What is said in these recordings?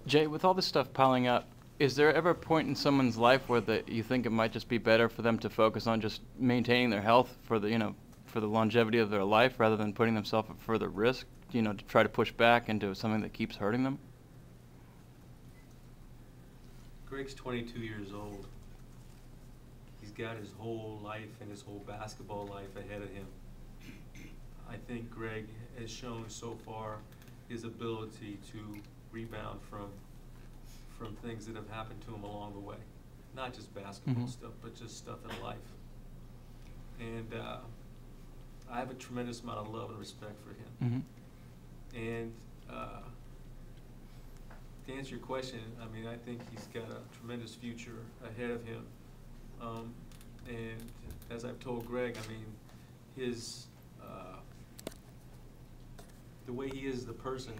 Jay, with all this stuff piling up, is there ever a point in someone's life where you think it might just be better for them to focus on just maintaining their health for the longevity of their life rather than putting themselves at further risk, to try to push back into something that keeps hurting them? Greg's 22 years old. He's got his whole life and his whole basketball life ahead of him. I think Greg has shown so far his ability to rebound from things that have happened to him along the way. Not just basketball stuff, but just stuff in life. And I have a tremendous amount of love and respect for him. And to answer your question, I mean, I think he's got a tremendous future ahead of him. And as I've told Greg, I mean, the way he is as a person,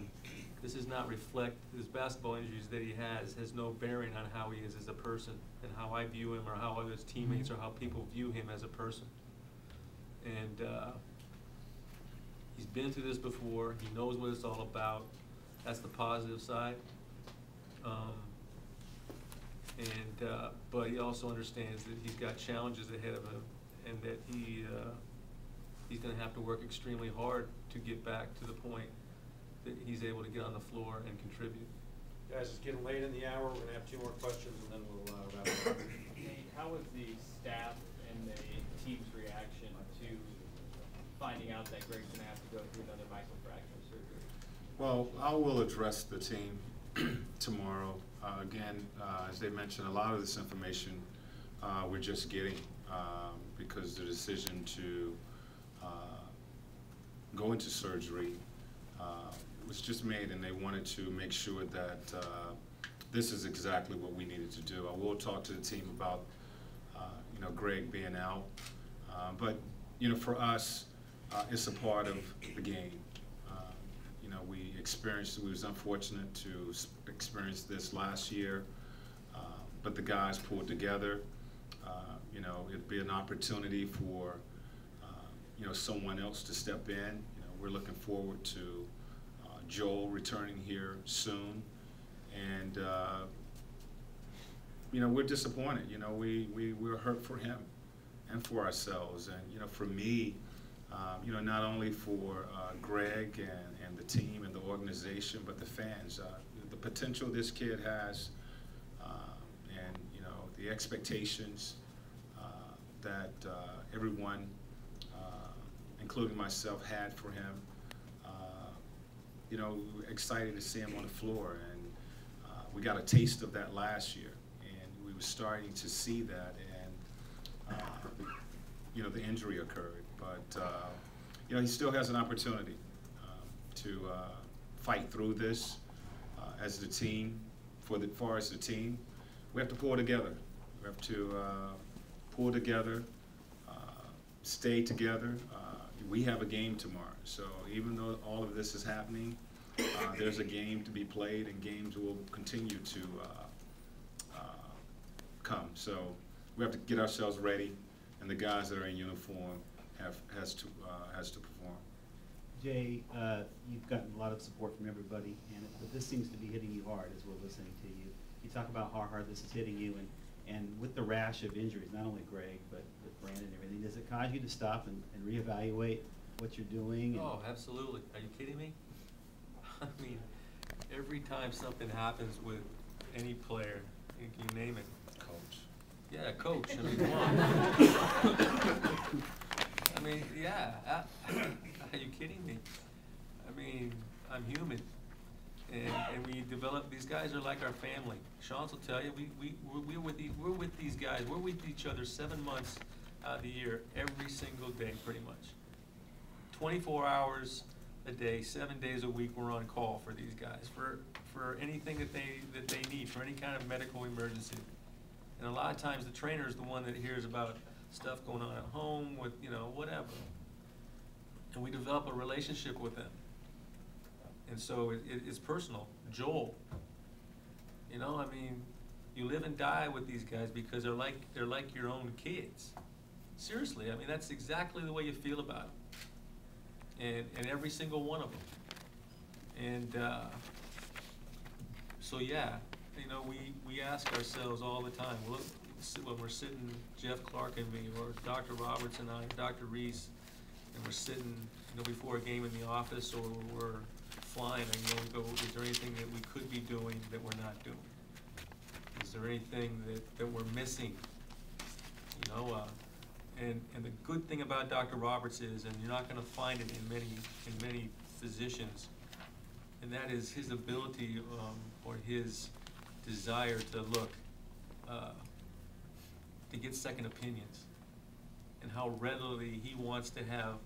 this does not reflect his basketball injuries that he has no bearing on how he is as a person and how I view him or how other teammates or how people view him as a person. And he's been through this before. He knows what it's all about. That's the positive side. But he also understands that he's got challenges ahead of him, and that he's going to have to work extremely hard to get back to the point that he's able to get on the floor and contribute. Guys, it's getting late in the hour. We're going to have 2 more questions, and then we'll wrap it up. How was the staff and the team's reaction to finding out that Greg's going to have to go through another microfracture surgery? Well, I will address the team tomorrow. Again, as they mentioned, a lot of this information we're just getting because the decision to go into surgery was just made, and they wanted to make sure that this is exactly what we needed to do. I will talk to the team about Greg being out, but for us, it's a part of the game. We was unfortunate to experience this last year, but the guys pulled together. It'd be an opportunity for someone else to step in. We're looking forward to Joel returning here soon, and we're disappointed. We're hurt for him and for ourselves, and for me, not only for Greg and the team and the organization, but the fans. The potential this kid has, and the expectations that everyone, including myself, had for him. Excited to see him on the floor, and we got a taste of that last year, and we were starting to see that, and the injury occurred, but he still has an opportunity to fight through this as the team. Far as the team, we have to pull together. We have to pull together, stay together. We have a game tomorrow, so even though all of this is happening, there's a game to be played, and games will continue to come. So we have to get ourselves ready, and the guys that are in uniform has to perform. Jay, you've gotten a lot of support from everybody, but this seems to be hitting you hard as we're listening to you. You talk about how hard this is hitting you, and with the rash of injuries, not only Greg, but with Brandon and everything, does it cause you to stop and reevaluate what you're doing? Oh, absolutely. Are you kidding me? I mean, every time something happens with any player, you name it. Coach. Yeah, coach. I mean, come on. I mean, yeah. Are you kidding me? I mean, I'm human, and we develop. These guys are like our family. Sean will tell you, we're with these guys. We're with each other 7 months out of the year, every single day, pretty much. 24 hours a day, 7 days a week. We're on call for these guys for anything that they need, for any kind of medical emergency. And a lot of times the trainer is the one that hears about stuff going on at home with whatever. And we develop a relationship with them. And so it's personal. Joel, I mean, you live and die with these guys because they're like your own kids. Seriously, I mean, that's exactly the way you feel about them. And every single one of them. And So yeah, you know, we ask ourselves all the time, look, when we're sitting, Jeff Clark and me, or Dr. Roberts and I, Dr. Reese, and we're sitting, you know, before a game in the office, or we're flying, and you know, we go, is there anything that we could be doing that we're not doing? Is there anything that we're missing? You know, and the good thing about Dr. Roberts is, and you're not gonna find it in many physicians, and that is his ability, or his desire to look, to get second opinions, and how readily he wants to have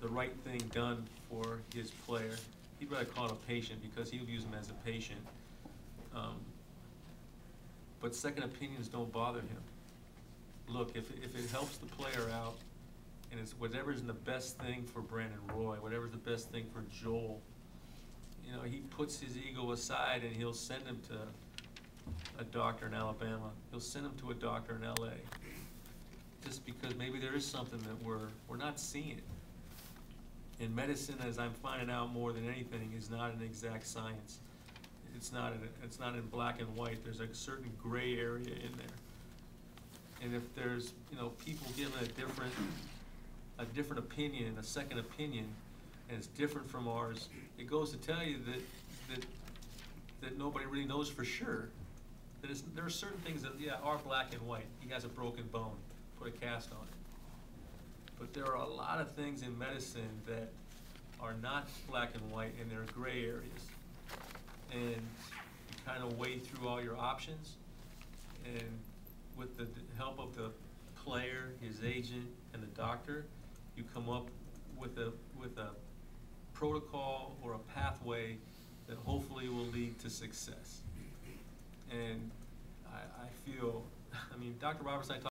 the right thing done for his player. He'd rather call it a patient, because he'll use him as a patient. But second opinions don't bother him. Look, if it helps the player out, and it's whatever's the best thing for Brandon Roy, whatever's the best thing for Joel, you know, he puts his ego aside and he'll send him to a doctor in Alabama. He'll send him to a doctor in LA. Just because maybe there is something that we're not seeing. And medicine, as I'm finding out more than anything, is not an exact science. It's not in black and white. There's a certain gray area in there. And if there's, you know, people giving a different opinion, a second opinion, and it's different from ours, it goes to tell you that nobody really knows for sure. That there are certain things that, yeah, are black and white. He has a broken bone, put a cast on it. But there are a lot of things in medicine that are not black and white, and there are gray areas. And you kind of weigh through all your options, and with the help of the player, his agent, and the doctor, you come up with a protocol or a pathway that hopefully will lead to success. And I feel, I mean, Dr. Roberts and I talked